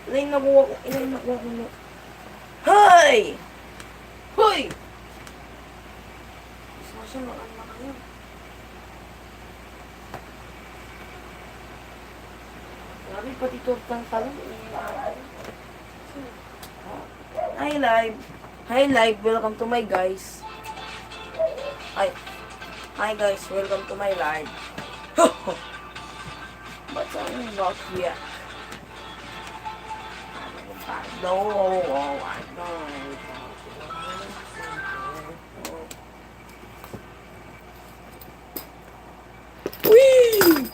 Inay nakuha ko mo. Hoy! Hoy! Sasya, makan kayo. Grabe, pati tortang talong. Hi, live. Hi, live. Welcome to my guys. Hi, guys. Welcome to my live. What's on about here? No, I know. Whee!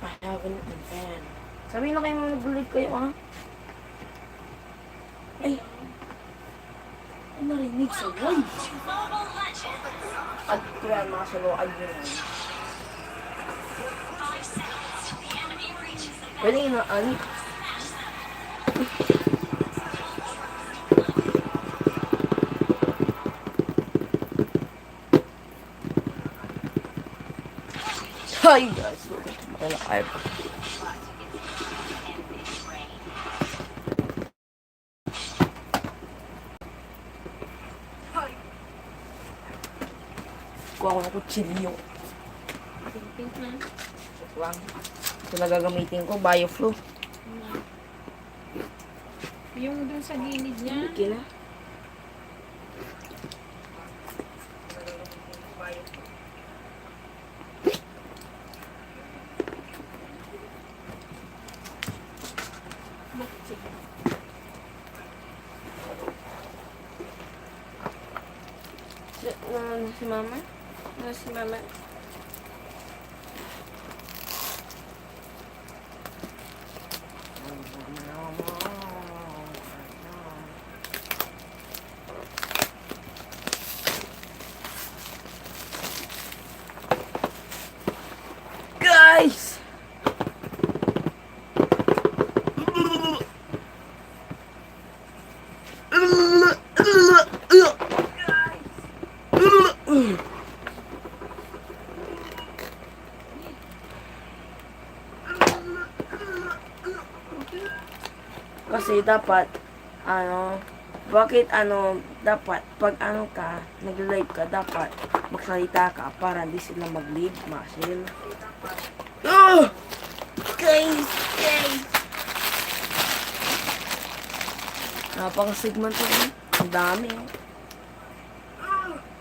I haven't been fan. Sabihin na kayo mga nag-live kayo, ha? Ay! Ang narinig sa live. At kaya mga suluan nyo naman. Pwede nga, ani? Hi guys, welcome to my live. Kuha ko ng kutsilyo. Pink na. Wang. Ito na gagamitin ko, Bioflow. Yung dun sa gilid niya. Hindi na. Si mama? Si mama? Guys! Kasi dapat, dapat, pag nag-live ka, dapat magsalita ka para hindi sila mag-leave, Masil. Guys! Napaka-segment ko, ang dami,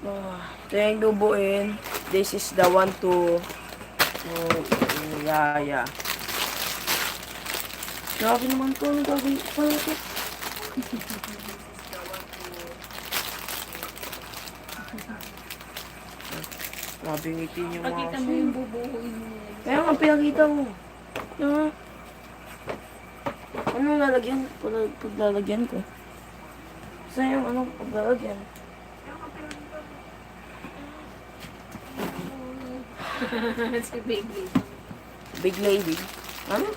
ito yung dubuin. This is the one to, yeah. Grabe naman to, nagagawin ko pala ito. Grabe ngitin yung mga Pakita mo yung bubuhuin mo. Kaya nga pinakita mo. Ano lalagyan? Paglalagyan ko. Saan yung paglalagyan? Si Big Lady. Big lady? Ano?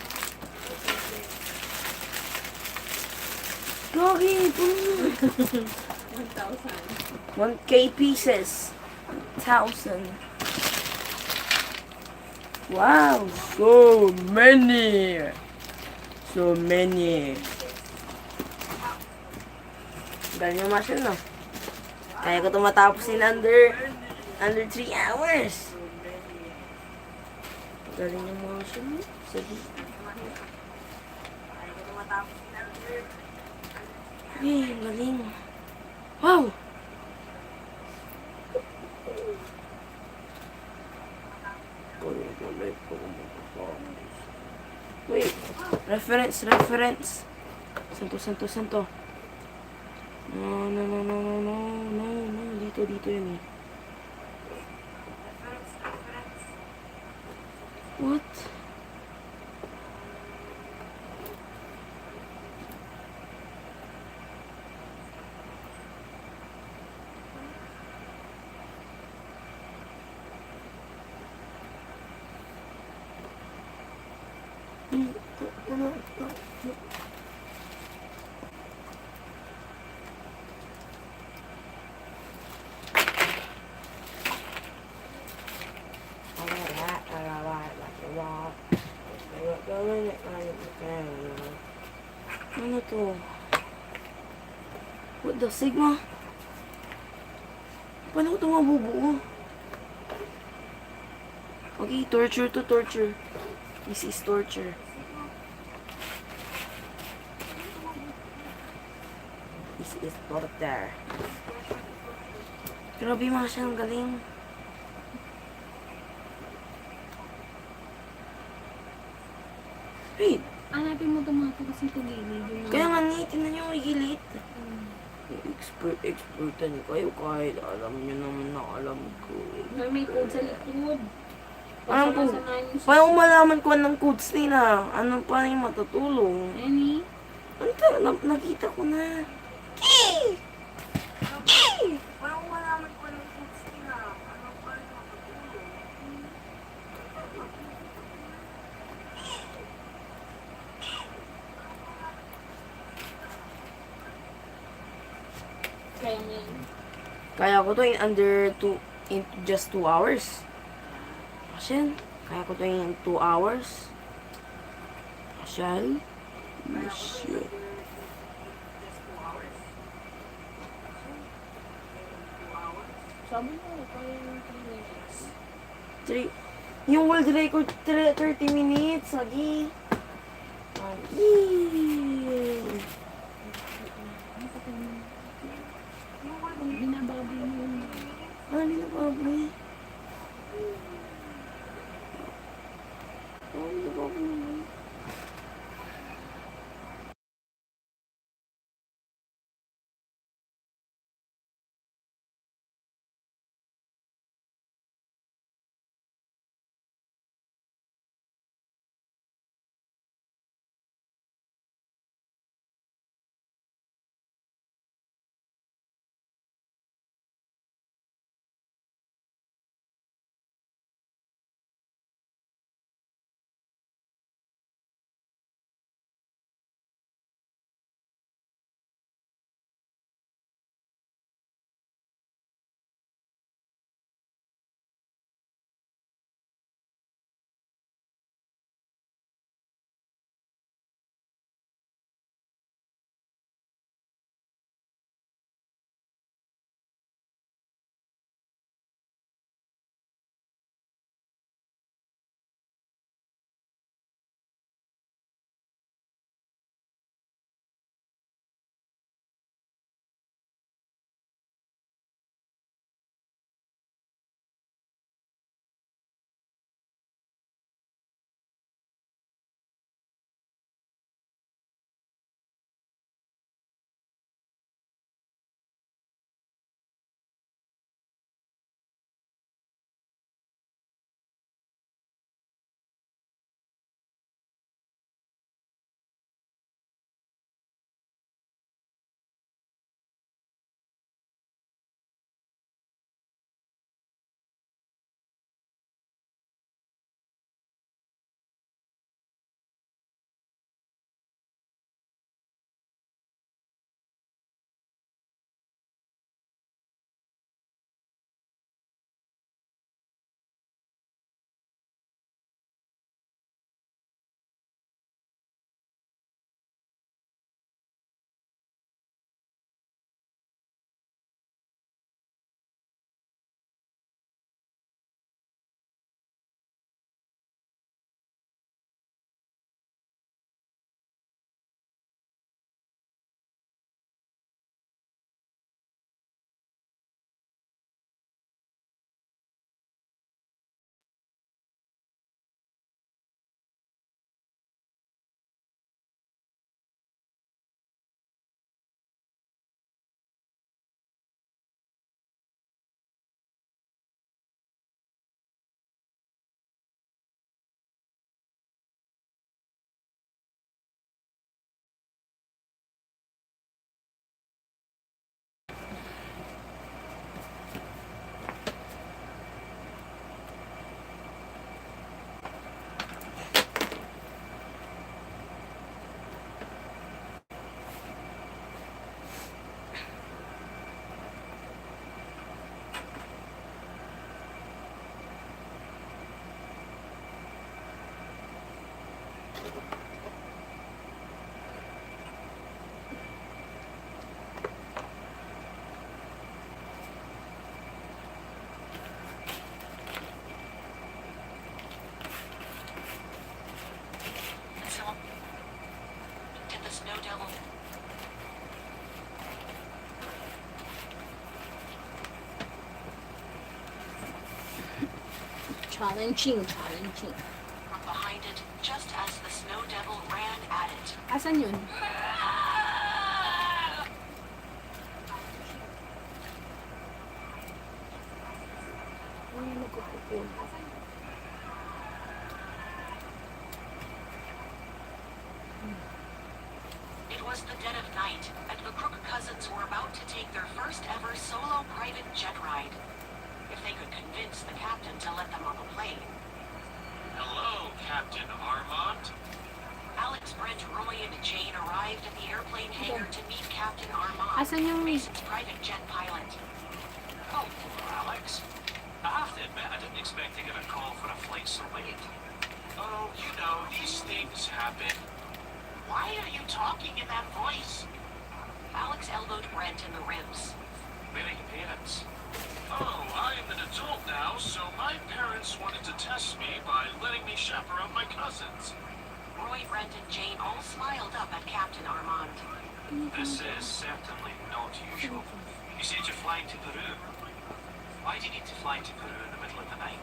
Gogi, ito. 1,000. 1K pieces. 1,000. Wow, so many. Galing yung machine, no? Kaya ko tumatapos in under 3 hours. Galing yung machine, no? Sige. Kaya ko tumatapos in under... galing. Wow! Wait, reference. Santo. No, dito yun eh. What? no. Ano to? What the Sigma? Paano ko ito mabubuo? Okay, torture to torture. This is torture. This is torture. Grabe mga siya, ang galing. Wait, Hanapin mo tomato kasi ito gilid. Yung kaya nga ni, tinan nyo yung igilit. Hmm. Expertan kayo kahit alam nyo naman na alam ko. May code sa likod. Anong code? Paano kung malaman ko anong codes nila? Ano pa yung matutulong? Any? Ano to? Nakita ko na. Key! Key! Paano kung malaman ko anong codes nila? Ano pa yung matutulong? Kaya niya yun. Kaya ko to in just 2 hours. Asyan, kaya ko to in 2 hours. Asyan. Shit. Sabi mo, kaya yung 3 minutes. Yung world record, 30 minutes. Lagi. Binababoy mo yun. Ano na ba, boy? Ano na ba, boy? Did the snow devil... Challenging. From behind it, just as the snow devil ran at it. Asan yun? Ano nagkukupul? It was the dead of night, and the Crook cousins were about to take their first ever solo private jet ride. If they could convince the captain to let them on the plane. Hello, Captain Armand. Alex, Brent, Roy, and Jane arrived at the airplane hangar to meet Captain Armand, Asan yung... Mason's private jet pilot. Oh, Alex. I have to admit, I didn't expect to get a call for a flight so late. Oh, you know, these things happen. Why are you talking in that voice? Alex elbowed Brent in the ribs. Where are your parents? Oh, I'm an adult now, so my parents wanted to test me by letting me chaperone my cousins. Roy, Brent, and Jane all smiled up at Captain Armand. This is certainly not usual. You said you're flying to Peru. Why do you need to fly to Peru in the middle of the night?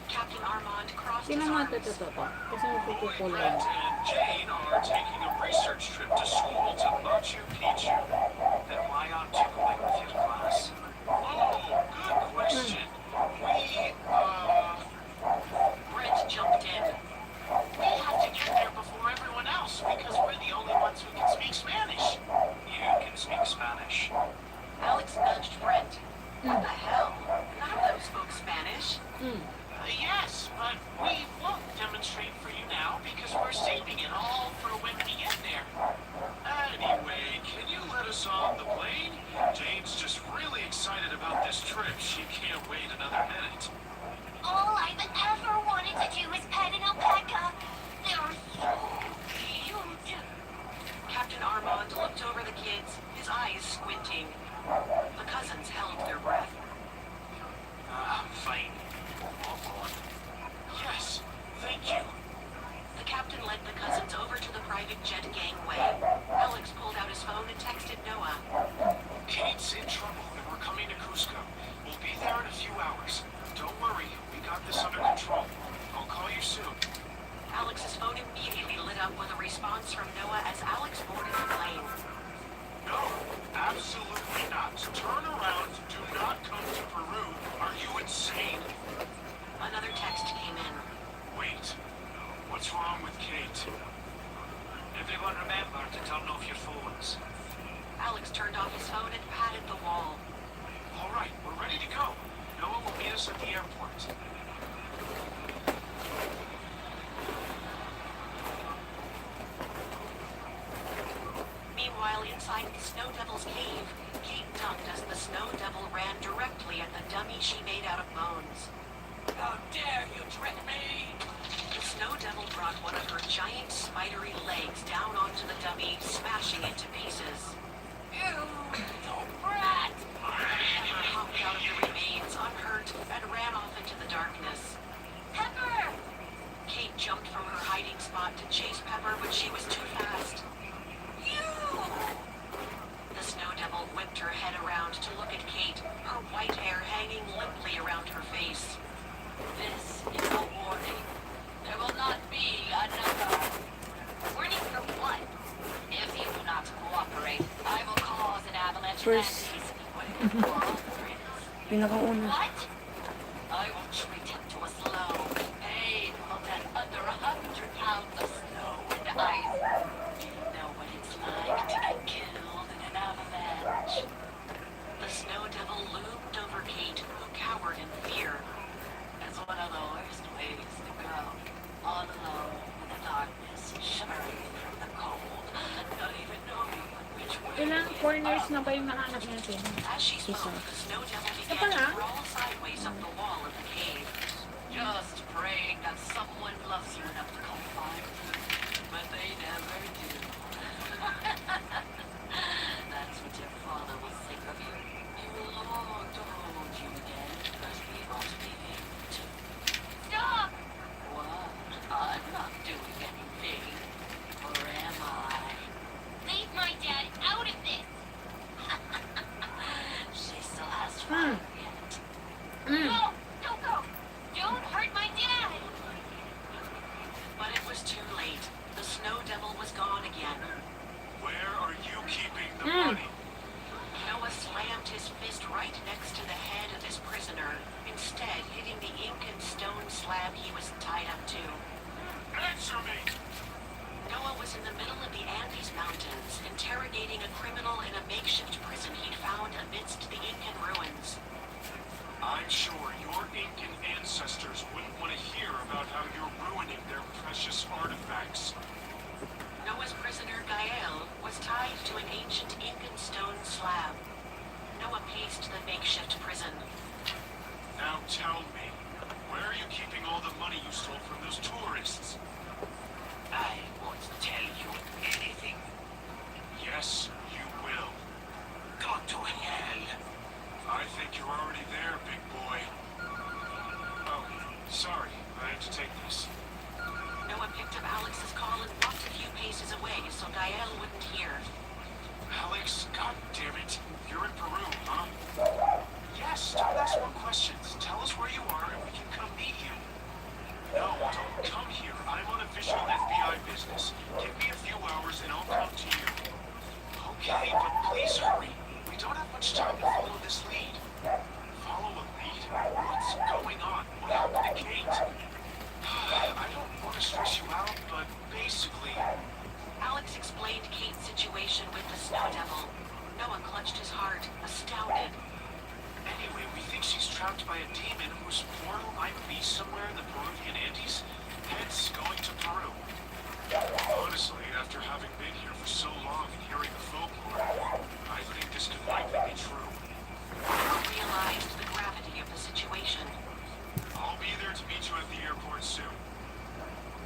Captain Armand crossed his Sino mga arms. to? Kasi Roy, magkukupul Brent, lang. and Jane are taking a research trip to school to Machu Picchu. Then why aren't you going with your class? Oh, good question. Brent jumped in. We have to get there before everyone else because we're the only ones who can speak Spanish. You can speak Spanish. Alex nudged Brent. What the hell? None of them spoke Spanish. Yes, but we won't demonstrate for you now because we're saving it all for when we get there. Anyway, can you let us on the plane? Jane's just really excited about this trip. She can't wait another minute. All I've ever wanted to do is pet an alpaca. They're so cute. Captain Armand looked over the kids, his eyes squinting. The cousins held their breath. I'm fine. Oh, on. Yes, thank you. The captain led the cousins over to the private jet gangway. Alex pulled out his phone and texted Noah. Kate's in trouble and we're coming to Cusco. We'll be there in a few hours. Don't worry, we got this under control. I'll call you soon. Alex's phone immediately lit up with a response from Noah as Alex boarded the plane. No, absolutely not. Turn around. Do not come to Peru. Are you insane? Another text came in. Wait. What's wrong with Kate? Everyone remember to turn off your phones. Alex turned off his phone and patted the wall. All right, we're ready to go. Noah will meet us at the airport. Meanwhile, inside the Snow Devil's cave, Kate ducked as the Snow Devil ran directly at the dummy she made out of bones. How dare you trick me! The Snow Devil brought one of her giant spidery legs down onto the dummy, smashing it to pieces. You little brat. Pepper hopped out of the remains unhurt and ran off into the darkness. Pepper. Kate jumped from her hiding spot to chase Pepper, but she was too fast. You. The Snow Devil whipped her head around to look at Kate, her white hair hanging limply around her face. This is a warning. There will not be another. Warning for what? If you do not cooperate, I will cause an avalanche of First. entities. Pinakauna. What? I will treat him to a slow, painful death under 100 pounds of snow and ice. Do you know what it's like to get killed in an avalanche? The Snow Devil loomed over Kate, who cowered in fear. It's one of the worst ways to go. All alone in the darkness, shivering from the cold, not even knowing which way. Ilang corners na ba yung nahanap natin? As she spoke, Isa. the Snow Devil Ito began pala? to crawl sideways up the wall of the cave. Just praying that someone loves you enough to come find you. slab he was tied up to. Answer me! Noah was in the middle of the Andes Mountains, interrogating a criminal in a makeshift prison he'd found amidst the Incan ruins. I'm sure your Incan ancestors wouldn't want to hear about how you're ruining their precious artifacts. Noah's prisoner, Gael, was tied to an ancient Incan stone slab. Noah paced the makeshift prison. Now tell me, where are you keeping all the money you stole from those tourists? I won't tell you anything. Yes, you will. Go to hell. I think you're already there, big boy. Oh, sorry, I have to take this. Noah picked up Alex's call and walked a few paces away so Gael wouldn't hear. Alex, god damn it, you're in Peru, huh? Yes, don't ask more questions. Tell us where you are and we can come meet you. No, don't come here. I'm on official FBI business. Give me a few hours and I'll come to you. Okay, but please hurry. We don't have much time to follow this lead. Follow a lead? What's going on? What happened to Kate? I don't want to stress you out, but basically... Alex explained Kate's situation with the snow devil. Noah clutched his heart, astounded. Anyway, we think she's trapped by a demon whose portal might be somewhere in the Peruvian Andes, hence going to Peru. Honestly, after having been here for so long and hearing the folklore, I think this could likely be true. Noah realized the gravity of the situation. I'll be there to meet you at the airport soon.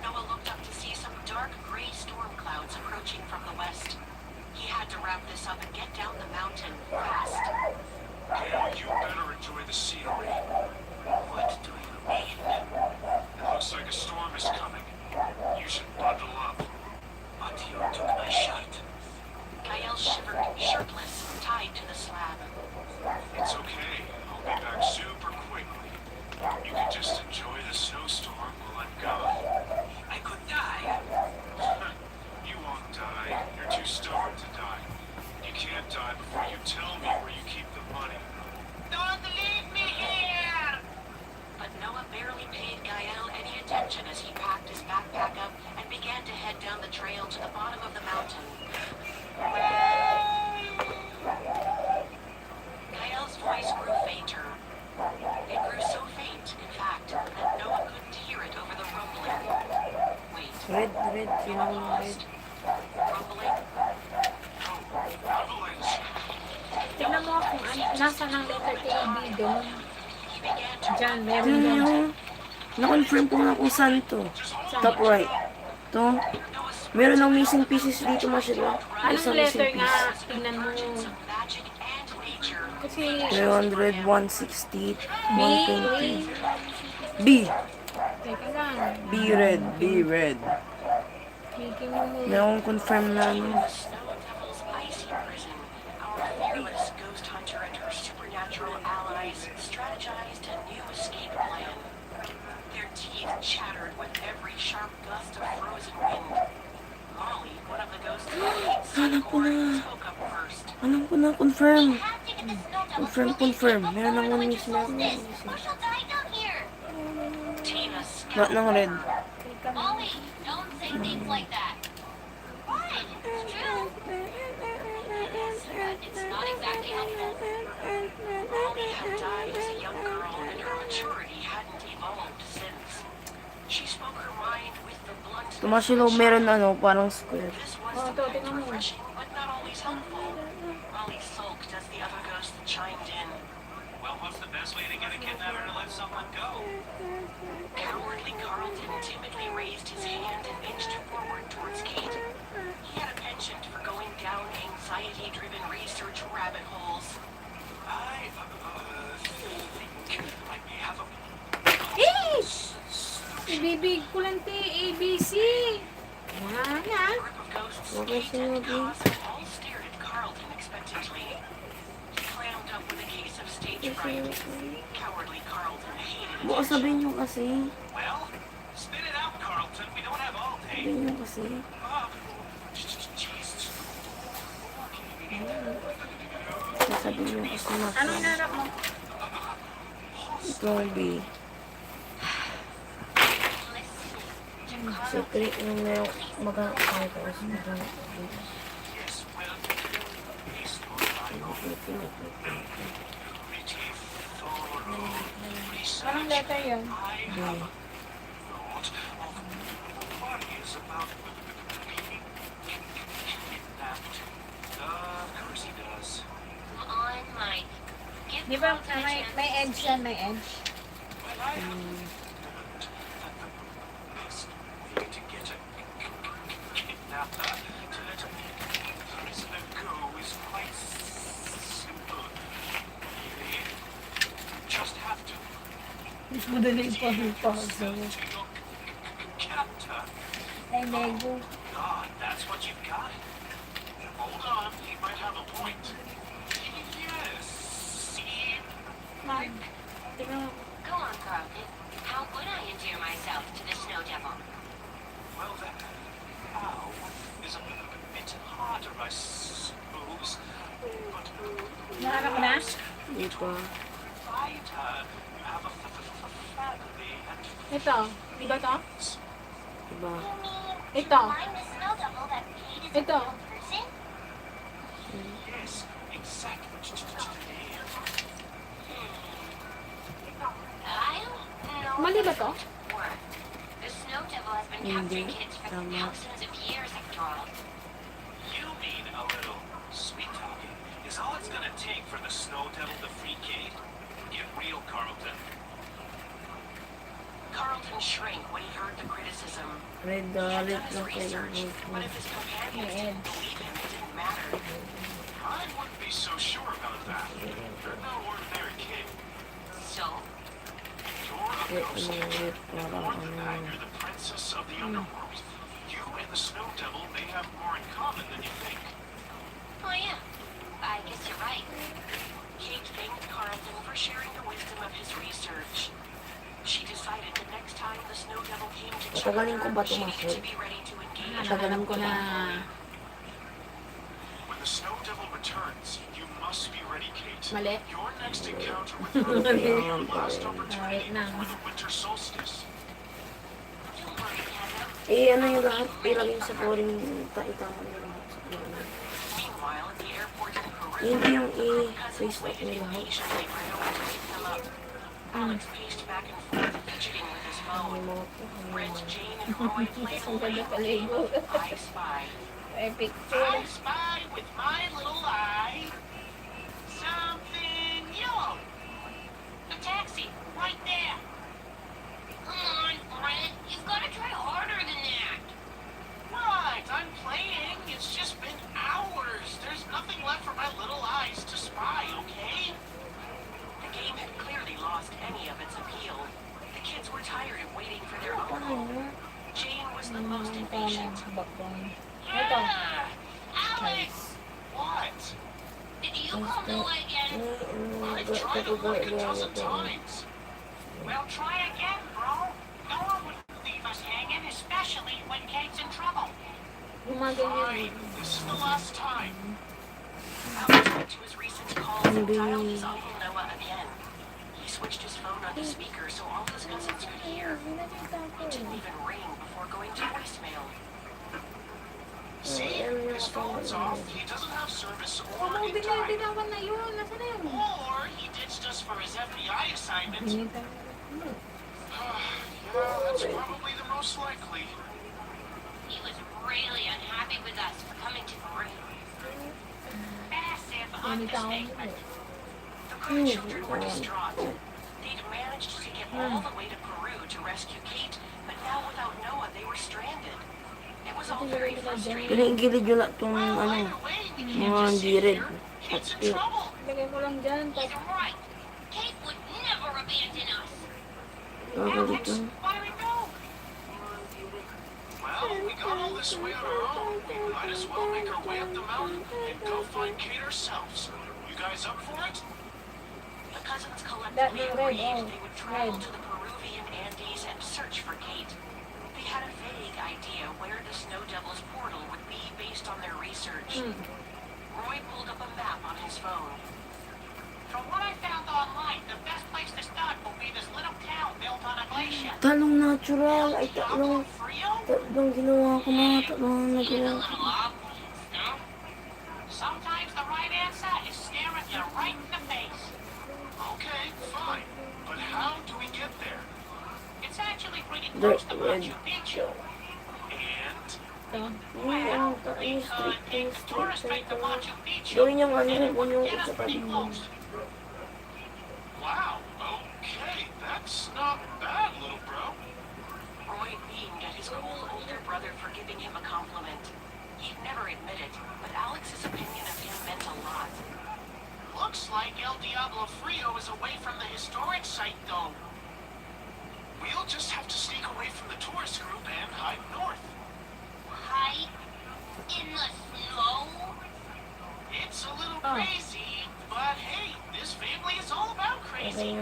Noah looked up to see some dark gray storm clouds approaching from the west. He had to wrap this up and get down the mountain fast. Gail, you better enjoy the scenery. What do you mean? It looks like a storm is coming. You should bundle up. But you took my shirt. Gael shivered, shirtless, tied to the slab. It's okay. I'll be back super quickly. You can just enjoy the snowstorm while I'm gone. I could die. You won't die. You're too stoned to die. You can't die before you tell me where you keep the money. Don't leave me here! But Noah barely paid Gael any attention as he packed his backpack up and began to head down the trail to the bottom of the mountain. Gael's voice grew fainter. It grew so faint, in fact, that Noah couldn't hear it over the rumbling. Wait, Red, you know, red. paused. Rumbling? Avalanche! Tignan mo kung nasa ng letter A, B doon. He began to Diyan, meron Ito doon. yung... Na-confirm ko na kung saan to. Top right. Ito. Meron ng missing pieces dito, Marcelo. Anong Isang letter missing nga? piece. Tignan mo. magic and nature. Kasi 300, 160, B, 120. B. teka lang. B red. B red. Making mo mo. May akong confirm na ano. The Snow Devil's icy prison, our fearless ghost hunter and her supernatural allies strategized a new escape plan. Their teeth chattered with every sharp gust of frozen wind. Molly, one of the ghosts' Hanap ko na. spoke up first. Alam ko na, confirm. Have to get the snow devil Confirm, confirm. Meron ng one miss na. or she'll die down here. Tina Not ng red. Teka lang. Molly, don't say things like that. What? It's true. Yes, but it's not exactly helpful. Molly had died as a young girl and her maturity hadn't evolved since. She spoke her mind with the bluntness. Tumasilo, meron ano, parang square. This was Oh, ito, tingnan mo. refreshing, but not always helpful. Molly sulked as the other ghosts chimed in. Well, what's the best way to get a kidnapper to let someone go? Cowardly Carlton timidly raised his hand and inched forward towards Kate. He had a penchant for going down anxiety-driven research rabbit holes. I think I may have a... Eh! Ibibig ko lang ti ABC. Yan The ah. group of ghosts, Okay, Kate and sige. Cosmo, all stared at Carlton expectantly. He clammed up with a case of stage fright. Cowardly Carlton hated Bukas attention. sabihin nyo kasi. Well, spit it out, Carlton. We don't have all day. Sabihin nyo kasi. Jeez. Sabihin nyo kasi na. Anong hinarap mo? Ito B. Secret yung meron magkakakaya ko sa magkakakaya. Yes, well, he's pretty thorough research. Anong letter yun? I have a thought of worries about being kidnapped. Of course he does. Come on, Mike. Give Di ba Carlton a may chance. edge yan, may edge. Well, I have learned that the best way to get a kidnapper to let a prisoner go is quite simple. Really. You just have to Madaling pa yourself to your captor. Ay, Lego. God, that's what you've got? Hold on, he might have a point. Yes, see, Mike? Go on, Carlton. How would I endear myself to the Snow Devil? Well, that how is a bit harder, I suppose. But Nakaka mo na? Di pa. find her. You have a family and Ito. Di ba to? friends. Diba? You mean Ito. find the Snow Devil that Kate is a Ito. real person? Yes, exactly. I don't know. Mali ba to? Work. The Snow Devil has been Hindi. capturing kids for Tama. thousands of years, after all. You mean a little sweet talking is all it's gonna take for the Snow Devil to free Kate? Get real, Carlton. Carlton shrank when he heard the criticism. Red He had red done his lang kailangan research, ko. but if his companions didn't believe him, it didn't matter. I wouldn't be so sure about that. You're no ordinary kid. So, You're a Red ghost. ano red More parang than that, ano. you're the princess of the underworld. You and the Snow Devil may have more in common than you think. oh yeah, I guess you're right. Kate thanked Carlton for sharing the wisdom of his research. She decided the next time the Snow Devil came to check on Tatagalan ko ba her, she tumakbo? needed to be ready to engage. Alam ko na. When the Snow Devil returns, you must be ready, Kate. Mali. Your next encounter with her will be your last opportunity Alright na. before the winter solstice. Don't worry, Heather. Ano yung lahat? Ilagay sa pouring itama nyo lahat sa pouring. Meanwhile, at the airport in Peru, Hindi yung cousins i-face up waited nyo lahat. impatiently for no one to pick them up. Alex paced back and forth, fidgeting with his Yung phone. mga Brent, Jane, and Roy played a Ang ganda lame sa game Lego. of I Spy. Ay, picture. I spy with my little eye something yellow. A taxi, Right there. come on, Brent. You've got to try harder than that. Right, I'm playing. It's just been hours. There's nothing left for my little eyes to spy, okay? The game had clearly lost any of its appeal. The kids were tired of waiting for their uncle. Jane was the most impatient. Backbone. Ito. Alex, What? did you call Noah again? I've tried a like a dozen times. Well, try again, bro. No one would leave us hanging, especially when Kate's in trouble. Gumaganyan. Fine, this is the last time. Alex went to his recent calls and dialed his Uncle Noah again. He switched his phone on the speaker so all his cousins could hear. It didn't even ring before going to voicemail. See, his phone's off. He doesn't have service or Ano, in time. binawan na yun. Nasa na yun? Or he ditched us for his FBI assignment. Binita. Yeah, that's probably the most likely. He was really unhappy with us for coming to Peru. Massive Binita ko understatement. The Green children were distraught. They'd managed to get all the way to Peru to rescue Kate, but now without Noah, they were stranded. It was all very frustrating. Pinahingilid nyo lang itong Well, ano, either way, we can't mga just sit dired. here. Kate's in At trouble. Lagay ko lang dyan. He's right. Kate would never abandon us. gagalit Alex, yun. what do we do? Well, we got all this way on our own. We might as well make our way up the mountain and go find Kate ourselves. You guys up for it? The cousins That collectively red, agreed oh, they would travel red. to the Peruvian Andes and search for Kate. They had a vague idea where the Snow Devil's portal would be based on their research. Roy pulled up a map on his phone. From what I found online, the best place to start will be this little town built on a Congratulations. Talong natural. Ay, Diablo Frio? tatlong ginawa ko na. Tatlong Need a nagawa ko. little obvious, no? Sometimes the right answer is staring you right in the face. Okay, fine. But how do we get there? It's actually pretty Dark close to red. Machu Picchu. And Well, we could take the tourist train to Machu Picchu, Gawin yung ano, and it would yung get us isa pa pretty din. close. wow, okay, that's not bad, little bro. Roy beamed at his cool older brother for giving him a compliment. He'd never admit it, but Alex's opinion of him meant a lot. Looks like El Diablo Frio is away from the historic site, though. We'll just have to sneak away from the tourist group and hide north. Hide in the snow? It's a little crazy, but hey, this family is all about crazy.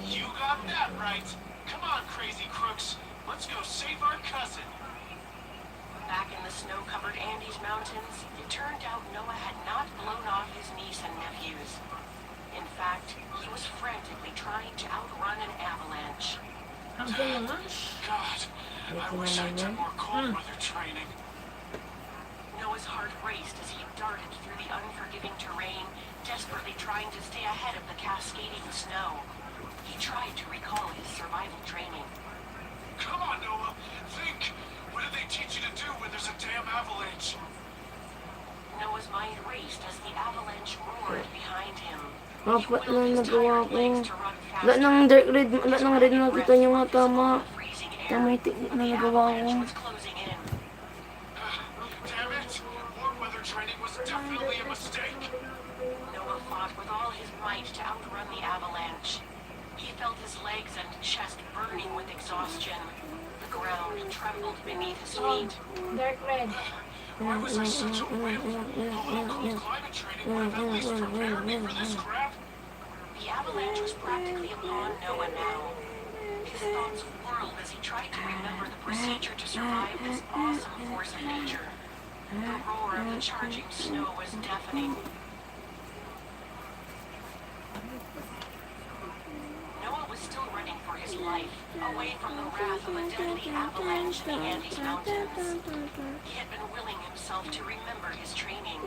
You got that right. Come on, crazy crooks. Let's go save our cousin. Back in the snow-covered Andes Mountains, it turned out Noah had not blown off his niece and nephews. In fact, he was frantically trying to outrun an avalanche. Ang galing. God, I wish I took more cold weather training. Noah's heart raced as he darted through the unforgiving terrain, desperately trying to stay ahead of the cascading snow. He tried to recall his survival training. Come on, Noah. Think. What did they teach you to do when there's a damn avalanche? Noah's mind raced as the avalanche roared behind him. He Apat willed na his nagawa tired ko. legs to run Wala faster. nang dark red, wala nang red na Breath nakita nyo nga was visible tama. in the freezing air. Tama yung technique na The nagawa ko. avalanche was closing in. Damn it. Warm weather training was definitely a mistake. Noah fought with all his might to outrun the avalanche. He felt his legs and chest burning with exhaustion. The ground trembled beneath his feet. Dark red. Why was I such a wimp? A little cold climate training would have at least prepared me for this crap. The avalanche was practically upon Noah now. His thoughts whirled as he tried to remember the procedure to survive this awesome force of nature. The roar of the charging snow was deafening. Noah was still running for his life, away from the wrath of a deadly avalanche in the Andes Mountains. He had been willing himself to remember his training.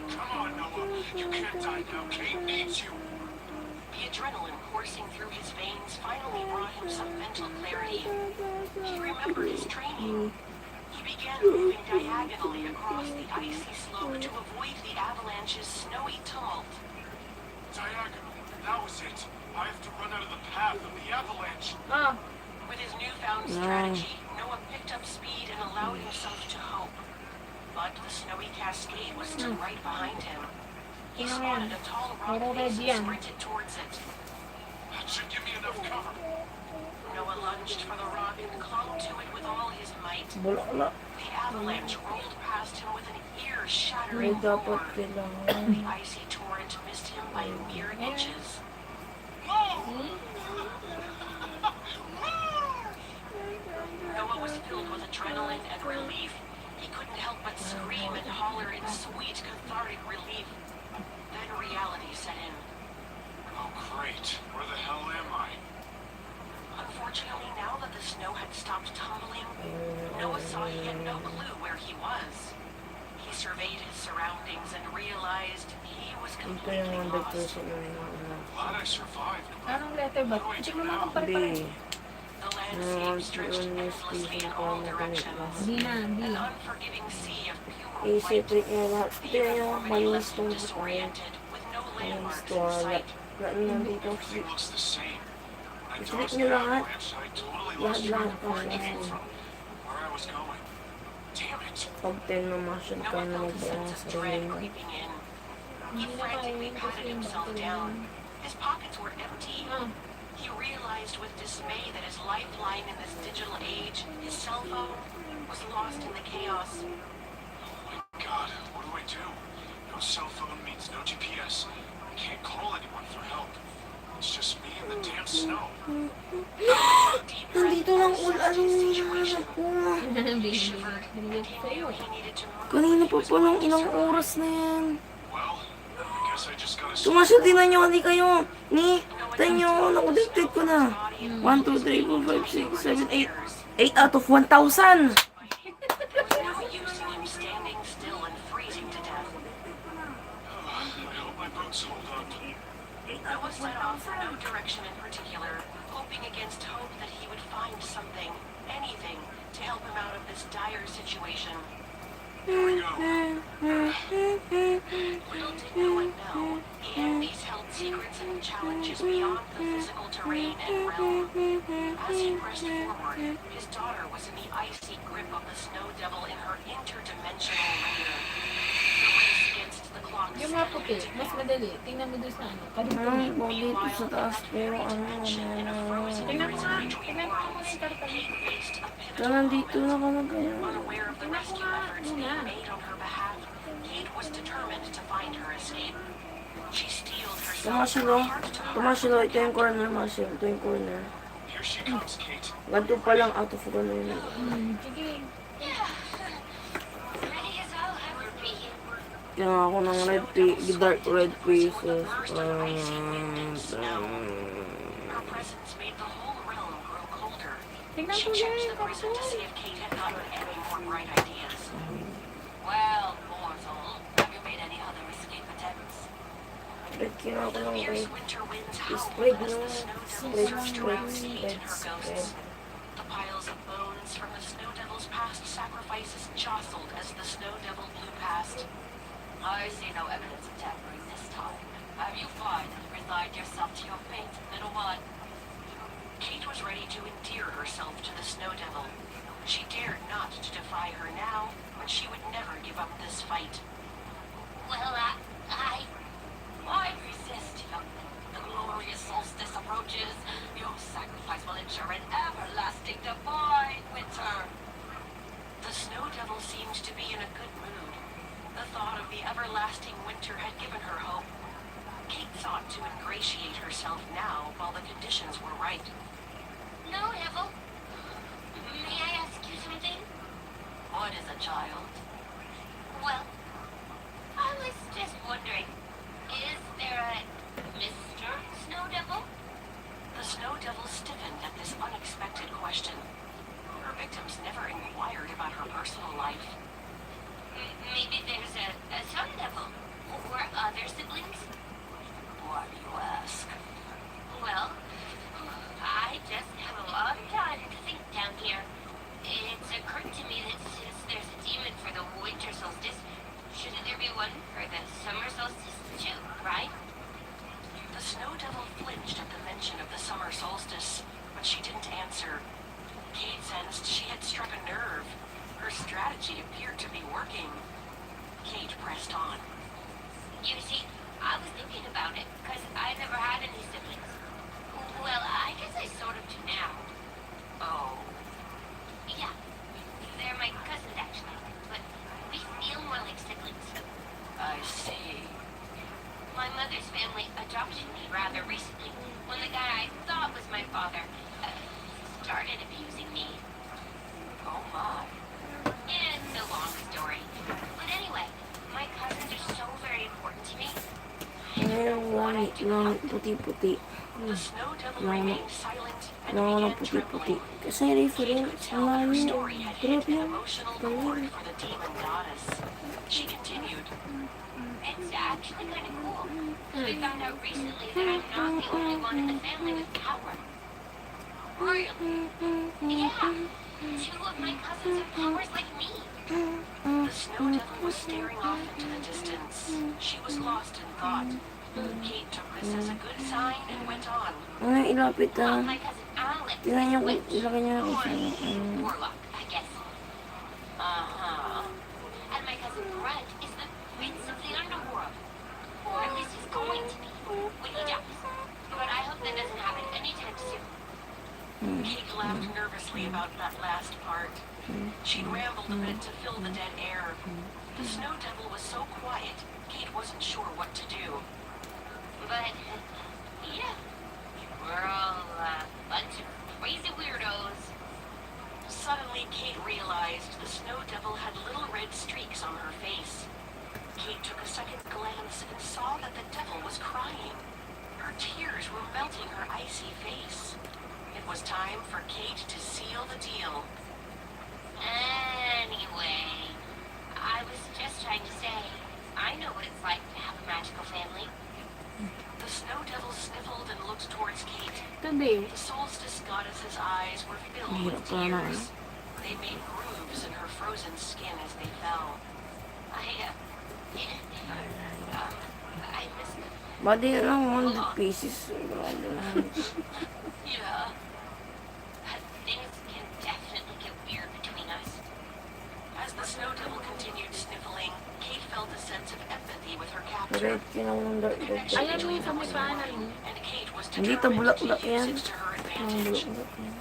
Come on, Noah. You can't die now. Kate needs you. The adrenaline coursing through his veins finally brought him some mental clarity. He remembered his training. He began moving diagonally across the icy slope to avoid the avalanche's snowy tumult. Diagonal. That was it. I have to run out of the path of the avalanche. Ah, With his newfound strategy, Noah picked up speed and allowed himself to hope. But the snowy cascade was still right behind him. He spotted a tall rock face and sprinted towards it. That should give me enough cover. Noah lunged for the rock and clung to it with all his might. Bulak. The avalanche rolled past him with an May ear-shattering dapat roar. kailangan. The icy torrent missed him by mere inches. Whoa! Noah was filled with adrenaline and relief. He couldn't help but scream and holler in sweet, cathartic relief. Then reality set in. Oh, great. Where the hell am I? Unfortunately, now that the snow had stopped tumbling, Noah saw he had no clue where he was. He surveyed his surroundings and realized he was Ito yung completely 100% lost. na ano. Glad I survived. But anong letter ba? what do I Check do naman kung now? pare-pare. B. The landscape stretched endlessly in all directions. Di na, di. An unforgiving sea of pure Isip white. trick niya lahat. The Ito yung uniformity manis left him tong bukayan. disoriented, with no Manis landmarks to. in sight. Lahat na nandito. Everything looks the same. I Isip dodged niyo the lahat. avalanche. I totally lost track Lahat of where I lahat came lahat. from, where I was going. Damn it. Pag 10 na masyad ka Noah na felt a sense magbawa of sa dread sarili mo. creeping in. He frantically patted himself down. His pockets were empty. Ah, He realized with dismay that his lifeline in this digital age, his cell phone, was lost in the chaos. Oh my God, what do I do? No cell phone means no GPS. I can't call anyone for help. It's just me in the damn snow. Deep breath Nandito lang assessed ulan his situation. ako. He shivered. binigay He sa'yo. knew he needed to move. Kanina if he pa was palang going to ilang survive. oras na yan. Well, I guess I just gotta Tumasya din na nyo, hindi kayo. Ni, Nakita nyo, nakulikted ko na. 1, 2, 3, 4, 5, 6, 7, 8. 8 out of 1,000. There was no use in him standing still and freezing to death. I hope my boots hold up. Noah set off in no direction in particular, hoping against hope that he would find something, anything, to help him out of this dire situation. Here we go. Little did Noah know, the Andes held secrets and challenges beyond the physical terrain and realm. As he pressed forward, his daughter was in the icy grip of the snow devil in her interdimensional lair. The race against the clock Yung mga puti, mas madali. Tingnan mo doon sa ano. Kadugtong Ay, yun. po dito sa taas. Pero ano Tingnan mo nga. Tingnan mo nga yung karton. Ito, nandito na ka na kaya. Unaware of the rescue efforts being made on her behalf, Kate was determined to find her escape. She steeled herself Tumasilo. from heart to heart. Tumasilo. Ito yung corner, Masilo. Ito yung corner. Here she comes, Kate. Ganito pa lang out of one yun. Sige. Ready as I'll ever be. Kaya ako ng dark red pieces. Her presence made the whole realm grow colder. Tingnan She mo checked yan, the prison to karton. see if Kate had gotten any more bright ideas. Well, mortal, have you made any other escape attempts? Kaya ako ng Fierce red. winter winds howled Spread as no. the snow Spread, devils spread, drowned heat in her spread. ghosts. The piles of bones from the snow devil's past sacrifices jostled as the snow devil blew past. I see no evidence of tampering this time. Have you finally resigned yourself to your fate, little one? Kate was ready to endear herself to the snow devil. She dared not to defy her now, but she would never give up this fight. Well, Why resist, youngling? The glorious solstice approaches. Your sacrifice will ensure an everlasting divine winter. The snow devil seemed to be in a good mood. The thought of the everlasting winter had given her hope. Kate sought to ingratiate herself now while the conditions were right. no, Neville. May I ask you something? What is a child? Well, I was just wondering, is there a Mr. Snow Devil? The snow devil stiffened at this unexpected question. Her victims never inquired about her personal life. Maybe there's a Sun Devil or other siblings? Why do you ask? Well, I just have a lot of time to think down here. It's occurred to me that since there's a demon for the winter solstice, shouldn't there be one for the summer solstice too, right? The snow devil flinched at the mention of the summer solstice, but she didn't answer. Kate sensed she had struck a nerve. Her strategy appeared to be working. Kate pressed on. You see, I was thinking about it because I never had any siblings. Well, I guess I sort of do now. Oh, Yeah, they're my cousins actually, but we feel more like siblings. I see. My mother's family adopted me rather recently when the guy I thought was my father started abusing me. Oh my. It's a long story. But anyway, my cousins are so very important to me. Yung puti-puti. The snow devil No, no. remained silent and Yung began puti-puti. trembling. Kasi Kate reference, could tell that her malayo. story had hit Grabe an yan. emotional chord for the demon goddess. She continued. It's actually kind of cool. We found out recently that I'm not the only one in the family with power. Really? Yeah. 2 of my cousins have powers like me. The snow devil was staring off into the distance. She was lost in thought. Kate took this as a good sign and went on. Ay, ilapit Well, my cousin Alex Tingnan niyo kung witch, ilagay niya ako or sa... warlock, I guess. Uh-huh. And my cousin Brett is the prince of the underworld. Or at least he's going to be when he dies. But I hope that doesn't happen anytime soon. Kate laughed nervously about that last part. She'd rambled a bit to fill the dead air. The snow devil was so quiet, Kate wasn't sure what to do. But, yeah, we're all a bunch of crazy weirdos. Suddenly, Kate realized the snow devil had little red streaks on her face. Kate took a second glance and saw that the devil was crying. Her Tears were melting her icy face. It was time for Kate to seal the deal. Anyway, I was just trying to say, I know what it's like to have a magical family. The snow devil sniffled and looked towards Kate. Tabi. The solstice goddess's eyes were filled with Hirap pala na tears. They made grooves in her frozen skin as they fell. I miss them. Badi na lang 100 pieces. Grabe na. Yeah. Things can definitely get weird between us. As the snow devil continued sniffling, Kate felt a sense of empathy with her Pero captor. kinawang dark dark. Connection Ayan between yung sa them may was paanan growing, mo. and Kate was Hindi to determined to bulak-bulak use yan. it to her Ang advantage. bulak-bulak yan.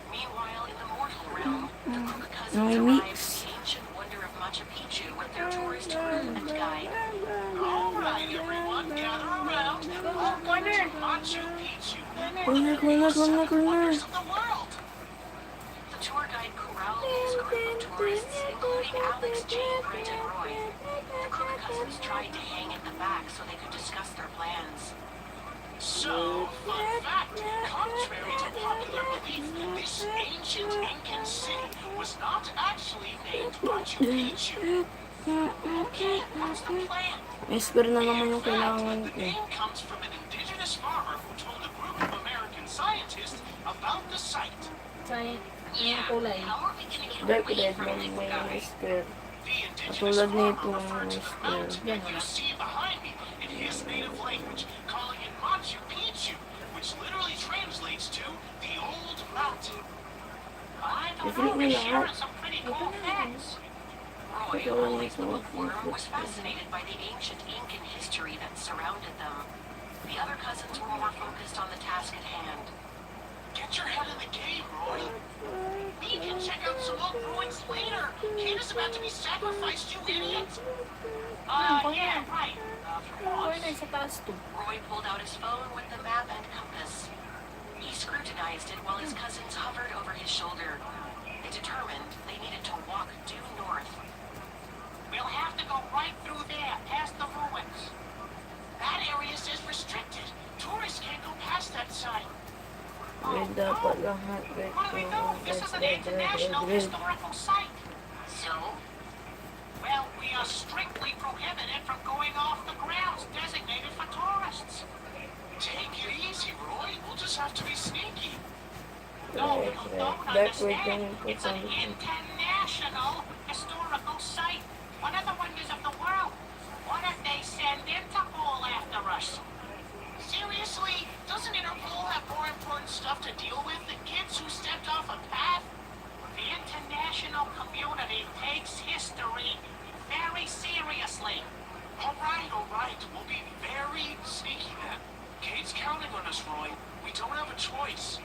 Meanwhile, in the mortal realm, the Crook No, cousins we arrived mix. at the ancient wonder of Machu Picchu with their tourist group and guide. All right, everyone, gather around. Welcome to Machu Picchu, Corner, corner, corner, corner. wonders of the world. The tour guide corralled his group of tourists, including Alex, Jane, Brent, and Roy. The Crook cousins tried to hang at the back so they could discuss their plans. So, fun fact, contrary to popular belief, this ancient Incan city was not actually named Machu Picchu. Okay, what's the plan? Esper na naman yung In fact, kailangan the ko. name comes from an indigenous farmer who told a group of American scientists about the site. Sa yung Yeah. kulay. How are we gonna get Dark away red from lang this may guy? Esper. The indigenous Katulad farmer nito, referred to the Mr. mountain Yan, that you wala. see behind me in his native language, calling it Machu Picchu, which literally translates to the old mountain. I don't Definitely know, you're not. sharing some pretty cool facts. Roy, always the bookworm, was fascinated by the ancient Incan history that surrounded them. The other cousins were more focused on the task at hand. Get your head in the game, Roy. We can check out some old ruins later. Kate is about to be sacrificed, you idiot. Yeah, right. Of course. Corner sa taas to. Roy pulled out his phone with the map and compass. He scrutinized it while his cousins hovered over his shoulder. They determined they needed to walk due north. We'll have to go right through there, past the ruins. That area says restricted. Tourists can't go past that site. Red dapat lahat. Red What do we do? This is an international historical site. So, Well, we are strictly prohibited from going off the grounds designated for tourists. Take it easy, Roy. We'll just have to be sneaky. No, you don't understand. It's an international historical site. One of the wonders of the world. What if they send Interpol after us? Seriously, doesn't Interpol have more important stuff to deal with than kids who stepped off a path? The international community takes history very seriously. All right. We'll be very sneaky then. Kate's counting on us, Roy. We don't have a choice.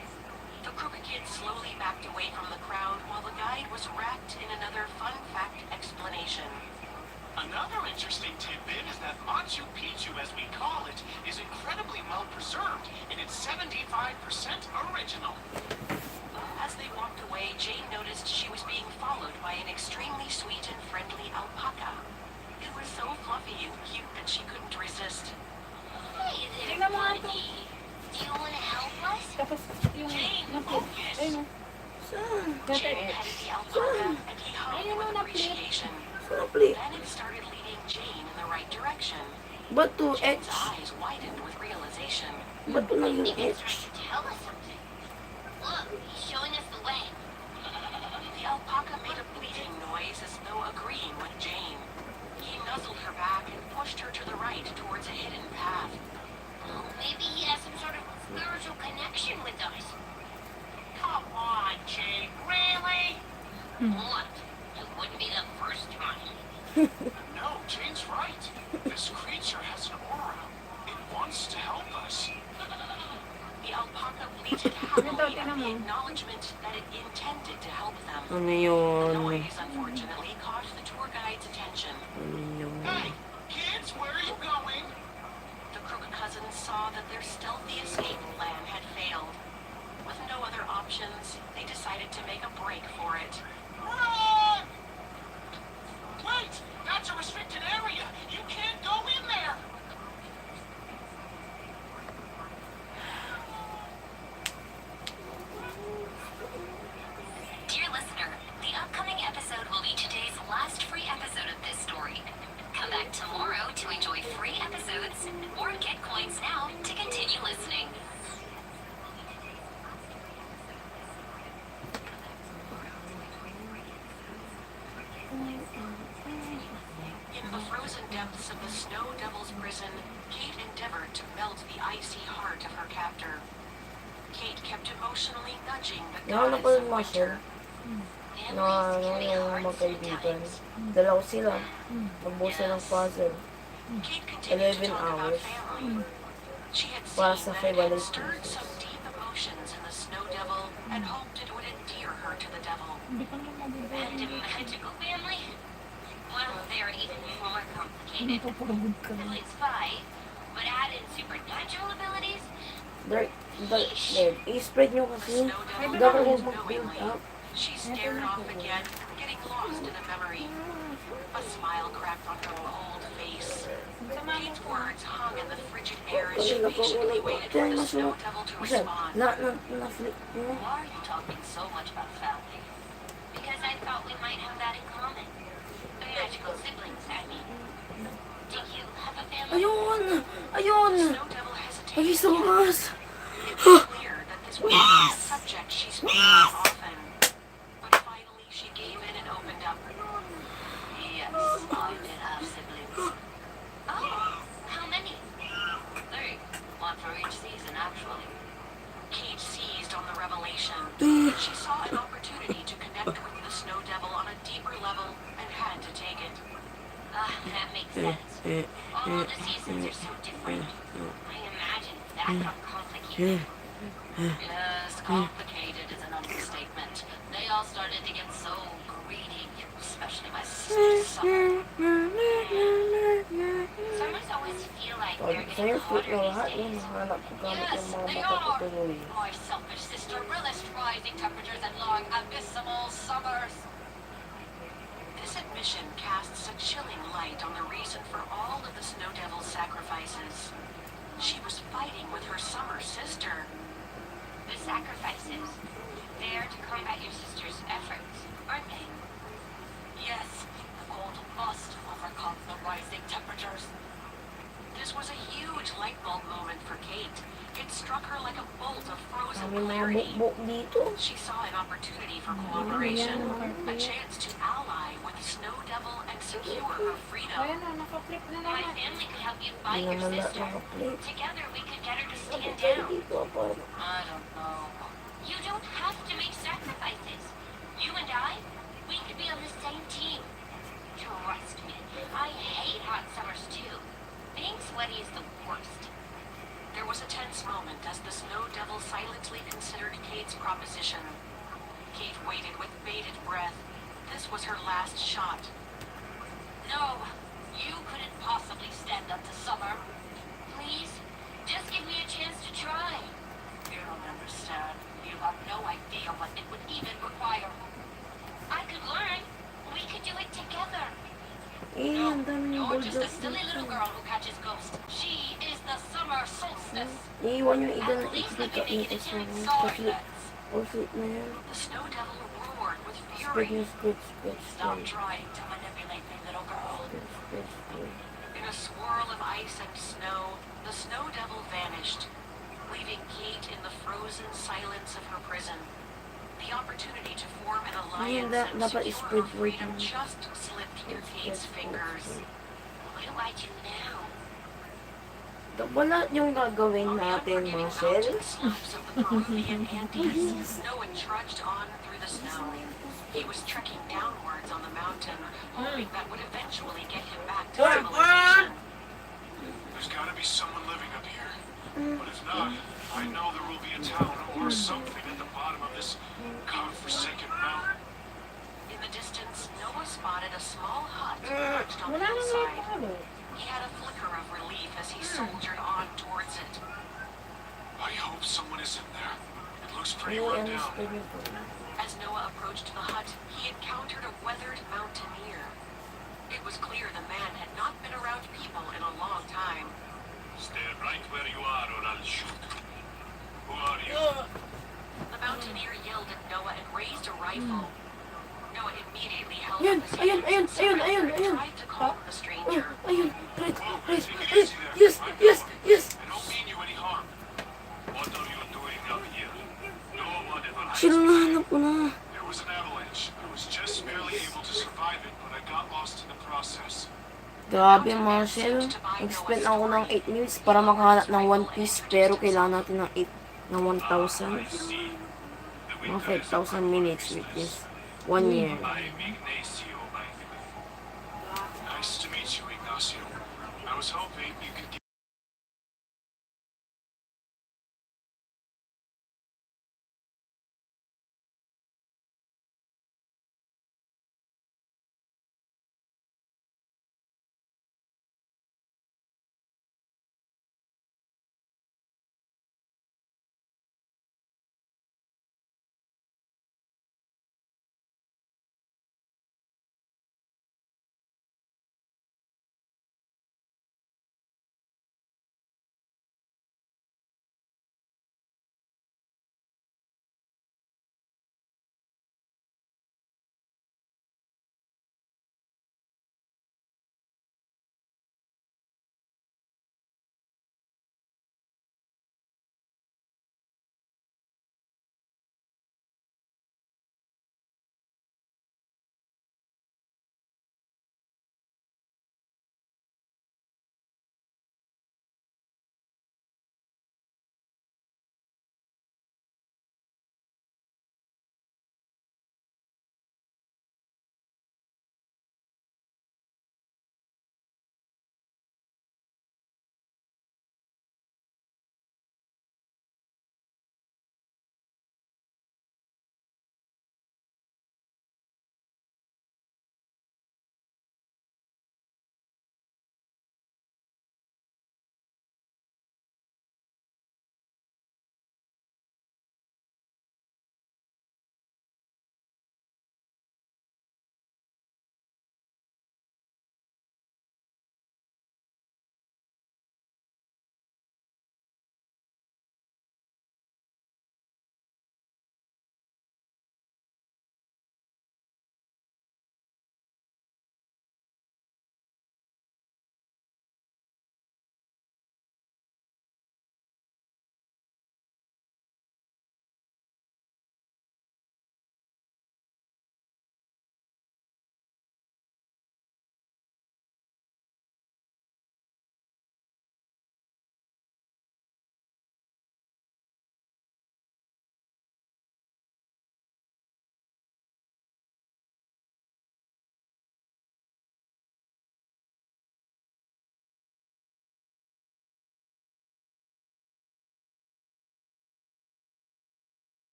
The crooked kid slowly backed away from the crowd while the guide was wrapped in another fun fact explanation. Another interesting tidbit is that Machu Picchu, as we call it, is incredibly well preserved, and it's 75% original. As they walked away, Jane noticed she was being followed by an extremely sweet and friendly alpaca. It was so fluffy and cute that she couldn't resist. hey there, Tingnan mo nga to. buddy. Do you want to help us? Tapos yung napit. Ayun o. Saan? Jane petted the alpaca and he hugged Ayun with o, napit. appreciation. Saan play? Then it started leading Jane in the right direction. Ba't to Jane's H? eyes widened with realization. Ba't to na I yung think he's H? trying to tell us something. Look, he's showing us the way. The alpaca made a bleating noise as though agreeing with Jane. He nuzzled her back and pushed her to the right towards a hidden path. Oh, maybe he has some sort of spiritual connection with us. Come on, Jane. Really? What? It wouldn't be the first time. No, Jane's right. This creature has an aura. It wants to help us. The alpaca bleated happily at tingnan the mo. acknowledgement that it intended to help them. Ano The yun? noise, unfortunately, caught the tour guide's attention. Ano yun? Hey, kids, where are you going? The crooked cousins saw that their stealthy escape plan had failed. With no other options, they decided to make a break for it. Run! Wait! That's a restricted area! You can't go in there! the frozen depths of the Snow Devil's prison, Kate endeavored to melt the icy heart of her captor. Kate kept emotionally nudging the Nauna goddess ko of yung muscle. winter. Families carry Yung hearts magkaibigan. sometimes. Dalaw sila. Magbuo silang puzzle. Kate continued to 11 talk about hours. family. She had Para seen sa that it had favorite stirred pieces. some deep emotions in the Snow Devil and hoped it would endear her to the devil. Hindi ka na And a mabubuhay. magical family? Well, they're even more Hindi complicated. pa paragod ka na. Siblings fight, but add in supernatural abilities? I-spread nyo The kasi. Snow Devil Dapat nodded huwag mag-build knowingly. up. She stared off again, getting lost in a memory. A smile cracked on her cold face. Kate's words hung in the frigid air as she patiently waited for the Snow Devil to Kasi, respond. na-flip nyo. Why are you talking so much about family? Because I thought we might have that in common. The magical siblings, I mean. Do you have a family? Ayun! The Ayun! Snow Devil hesitated Ay, so again. mas! It was clear that this was not a subject she spoke about often. But finally she gave in and opened up. Yes, I did have siblings. Oh, how many? 3. One for each season, actually. Kate seized on the revelation. She saw an opportunity to connect with the Snow Devil on a deeper level and had to take it. That makes sense. All of the seasons are so different. I imagine that got complicated. Yes, complicated is an understatement. They all started to get so greedy, especially my sister Summer. Summers always feel like they're Sa'yo, getting flip hotter na these lahat. Yung days. hanap ko gamit Yes, yung mga they mata ko are. tuloy. My selfish sister relished rising temperatures and long abysmal summers. This admission casts a chilling light on the reason for all of the Snow Devil's sacrifices. She was fighting with her summer sister. The sacrifices. They're to combat your sister's efforts, aren't they? Yes, the cold must overcome the rising temperatures. This was a huge light bulb moment for Kate. It struck her like a bolt of frozen Kami mga clarity. bukbok dito. She saw an opportunity for cooperation, a chance to ally with the Snow Devil and secure her freedom. Ayan na, naka-flip na My naman. family could help you Hindi fight your naman na sister. naka-flip. Together we could get her to stand Tayo down. dito ako. I don't know. You don't have to make sacrifices. You and I, we could be on the same team. Trust me, I hate hot summers too. Being sweaty is the worst. There was a tense moment as the Snow Devil silently considered Kate's proposition. Kate waited with bated breath. This was her last shot. No, you couldn't possibly stand up to Summer. Please, just give me a chance to try. You don't understand. You have no idea what it would even require. I could learn. We could do it together. Eh, ang dami ng You're just a bulldog silly little dito. girl who catches ghosts. She is the summer solstice. Iiwan yung ilan At ng least we XP can make it kapit sa into pa-flip. exorbitance. Pa-flip na yan. The Snow Devil roared with Spread nyo, fury. spread. Stop trying to manipulate me, little girl. Spread. In a swirl of ice and snow, the Snow Devil vanished, leaving Kate in the frozen silence of her prison. The opportunity to form an alliance and dapat secure her spread freedom word. just slipped through Kate's fingers. What do I do now? Wala yung gagawin On the natin, unforgiving Marcel. mountain slopes of the Peruvian Andes, Noah trudged on through the snow. He was trekking downwards on the mountain, hoping that would eventually get him back to civilization. There's gotta be someone living up here. But if not, I know there will be a town or something at the bottom of this godforsaken mountain. In the distance, Noah spotted a small hut perched on the Wala na hillside. ano. He had a flicker of relief as he soldiered on towards it. I hope someone is in there. It looks pretty Ano run yung down. spread nyo po? As Noah approached the hut, he encountered a weathered mountaineer. It was clear the man had not been around people in a long time. Stand right where you are or I'll shoot. Who are you? The mountaineer yelled at Noah and raised a rifle. Noah immediately held Ayun, up his ayun, hands ayun, and ayun, surrendered ayun, and tried to calm the stranger. Ayun, right. Take it easy there. Yes, I'm yes, Noah. yes. I don't mean you any harm. What are you doing up here? No one ever asked Sino me. nahanap ko na? There was an avalanche. I was just barely able to survive it, but I got lost in the process. Grabe, Marcel. Nag-spend ako ng 8 minutes para makahanap ng One Piece, pero kailangan natin ng 8 ng 1,000. I see that we Mga guys are 5,000 minutes, which is 1 year. I'm Ignacio. Nice to meet you, Ignacio. I was hoping you could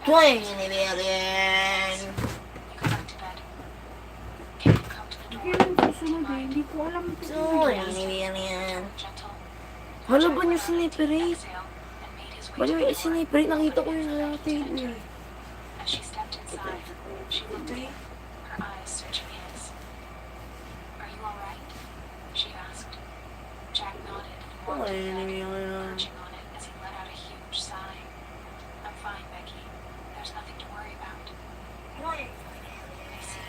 20 million. You go back to bed. Can you come to the door? Kailan susunod eh? Hindi ko alam ito. 20 million. Gentle. Hala ba niyo siniperate? Exhale and made his way Ba to niyo the door. siniperate? Nakita ko yun sa table eh. As she stepped inside, she looked at him, her eyes searching his. Are you all right? She asked. Jack nodded and walked to the bed, perching on it as he let out a huge sigh. I'm fine, Becky. There's nothing to worry about. I see.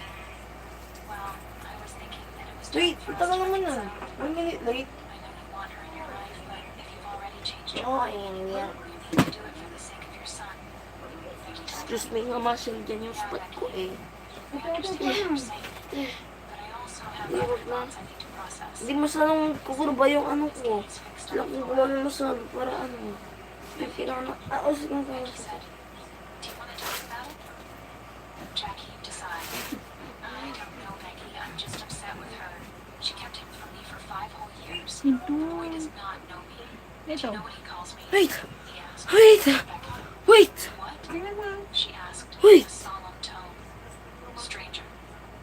Well, I was thinking that it was time Wait, for us ito ka to naman reconcile. na. 1 minute late. I know you want her in your life, but if you've already changed your Oh, mind, ayan you yan. need to do it for the sake of your son. Becky told Excuse him. me nga, Marcel, dyan yung spot ko eh. I understand what you're saying, but I also have Hindi, other wag na. thoughts I need to process. Hindi masyadong kukurba yung ano ko. Sila kung gumamit masal para ano. Yung kailangan na, sige nga Becky kaya. said, do you want to talk about it? Jack heaved a sigh. I don't know, Becky. I'm just upset with her. She kept him from me for 5 whole years. The boy does not know me. Do you Ito. know what he calls me? Wait! He asked. Wait! Becky, Wait! what? Tingnan mo. She asked Wait. in a solemn tone. Stranger.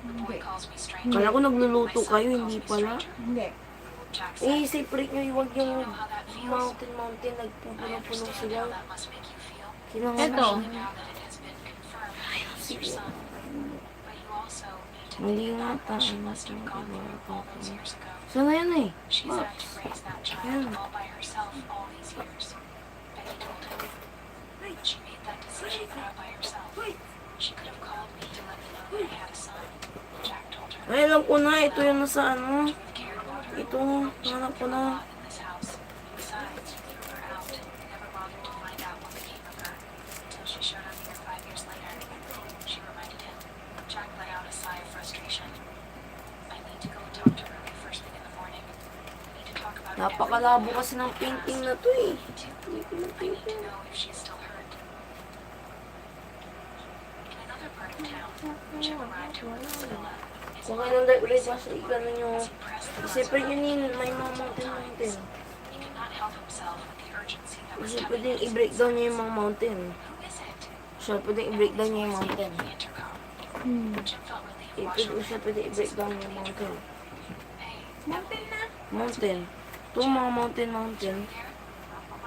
The boy calls me stranger. Kala ko nagluluto My son kayo, calls hindi me pala. stranger. Hindi. Jack said, Eh, separate nyo, iwag do you yung know how that feels? mountain, I nagpupuno-puno understand sila. how that must make you feel. Kailangan Eto. na. Especially now that it has been confirmed that he's your son. But you also need to Hindi think nga about what she tayo must have gone through all those years ago. Sana yan eh. She's Box. had to raise that child Yeah. all by herself all these years. Becky told him. But she made that decision all by herself. She could have called me to let me know that I had a son. Jack told her. Ay, alam ko na, ito yung nasa ano. Would you have cared about her? Ito, hanap ko A na. lot in this house. Besides, you threw her out and never bothered to find out what became of her until she showed up here 5 years later. She reminded him. Jack let out a sigh of frustration. I need to go and talk to her first thing in the morning. We need to talk about Napakalabo kasi ng painting na to eh. I need to know if she's still hurt. In another part of town, Jim arrived to work with Villa. His Kung mind kailan dahil ulit racing kasi ikanan nyo. as he pressed the Separate buzzer yun yun, may mga multiple mountain. times. He could not help himself with the urgency that was Kasi tugging pwedeng at his i-breakdown niya yung mga mountain. Who is it? Siya pwedeng i-breakdown niya yung mountain. The intercom. Jim felt relief Eh, wash over siya him. pwede i-breakdown yung mountain. Hey, Mountain na. Mountain. Ito mga mountain. there?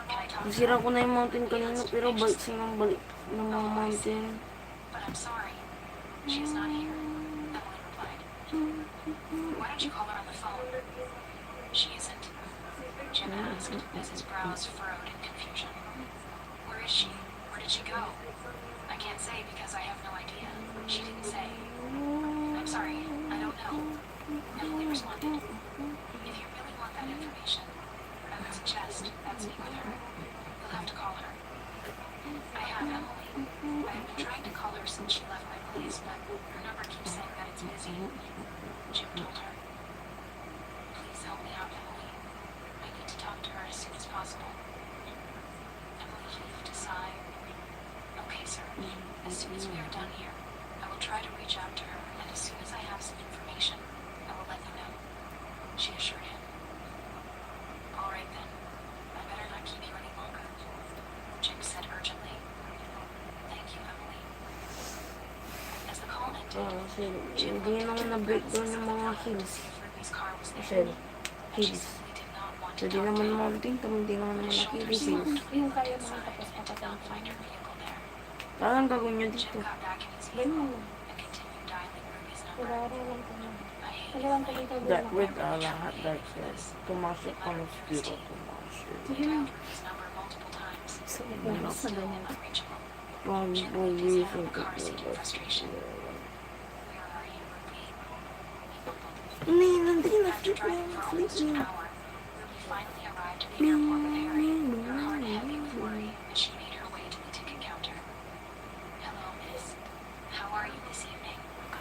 Can I talk to Nasira ko na yung mountain kanina pero balik siya ng balik ng mga mountain. But I'm sorry. She is not here. Emily replied. Why don't you call her on the phone? She isn't. Jim asked as his brows furrowed in confusion. Where is she? Where did she go? I can't say because I have no idea. She didn't say. I'm sorry. I don't know. Emily responded. If you really want that information, I would suggest that speak with her. You'll have to call her. I have Emily. I've been trying to call her since she left my place, but her number keeps saying that it's busy. Jim told her. Please help me out, Emily. I need to talk to her as soon as possible. Emily heaved a sigh. Okay, sir. As soon as we are done here, I will try to reach out to her, and as soon as I have some information, I will let you know. She assured him. All right then. I better not keep you any longer. Jim said urgently. Thank you, Emily. As the call ended, Kasi Jim hindi looked naman into the na-breakdown privacy yung of the mga phone to hills. see if Ruby's car was Kasi there. And she hills. simply did not want to Hindi talk naman to him. mountain, hindi naman His naman shoulders hills. slumped Yung when he kaya looked mga inside tapos and did not find her vehicle there. Parang gagawin nyo Jim dito. got back in his Ganun vehicle lang. and continued dialing Ruby's number. Pag-aaral lang ko na. I hate Dalawang tuloy-tuloy That lang. with lahat darkness. Tumasok pa ng spiro, tumasok. He dialed Ruby's number multiple times. Sa But mga it was still unreachable. pang Jim waved his hand in reason the car seat in frustration. ko. Where are you, Ruby? He mumbled. Hindi, nandun na After flip driving na, for flip almost an na. hour, Ruby finally arrived at the airport with Harry, her heart heavy with worry as she made her way to the ticket counter. Hello, miss. How are you this evening?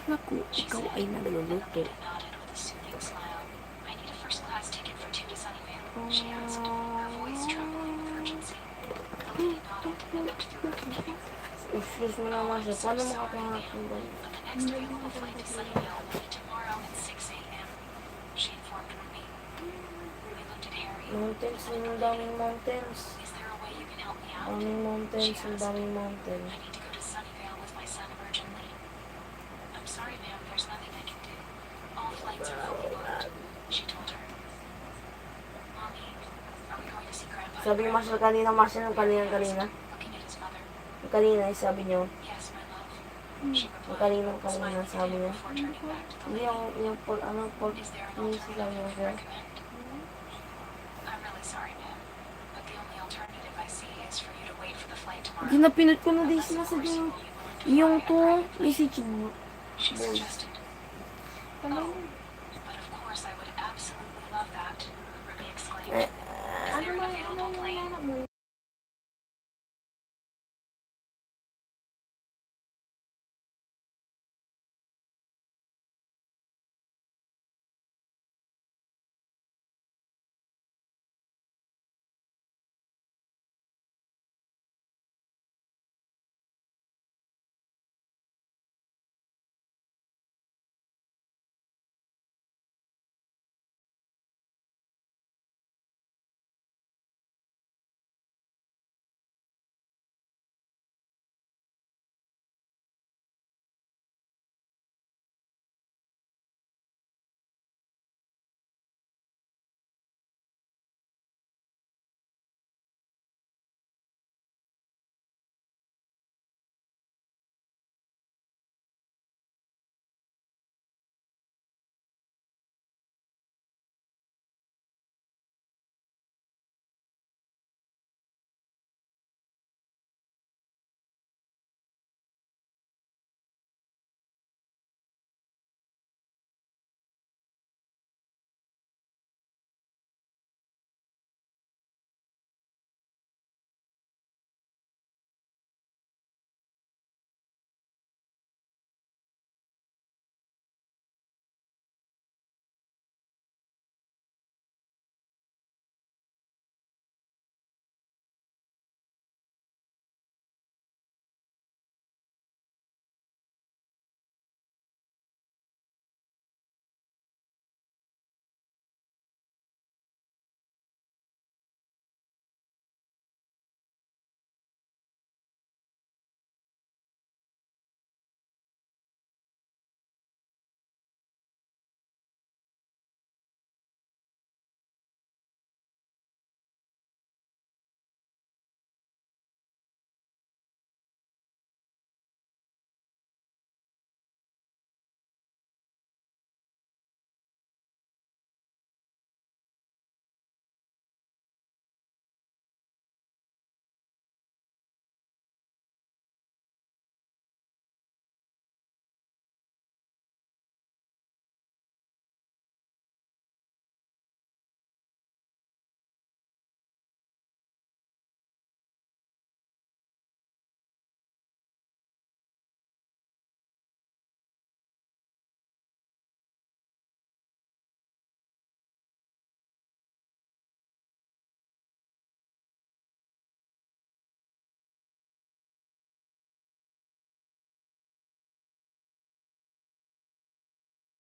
Naku, She ikaw said, ay and the nagluluto. lady nodded with a soothing smile. I need a first-class ticket for 2 to Sunnyvale, she asked, her voice trembling with urgency. The lady nodded and looked through her computer. Excuse me naman siya, paano makapangarap ng ganyan? But the next available flight to Sunnyvale will be tomorrow at 6 a.m., she informed Ruby. Ruby looked at Harry. Mountains, ang daming mountains. Is there a way you can help me out? Daming mountains, ang daming mountain. I need to go to Sabi ni Marshall kanina, Marshall, yung kanina. Looking at his mother. Yung kanina, sabi niyo. Yes, my love. She Yung replied, kanina, smiling sabi at him niya. before turning back to the Hindi lady. yung Is there an yung alternative sabi you mo, would sir. recommend? I'm really sorry, ma'am. But the only alternative I see is for you to wait for the flight tomorrow. Ginapinot ko na din Unless, of sinasadya course, you yung, will be willing to yung fly to, a private plane. message She board. suggested. Oh, but of course I would absolutely love that, Ruby exclaimed. Is there an available plane?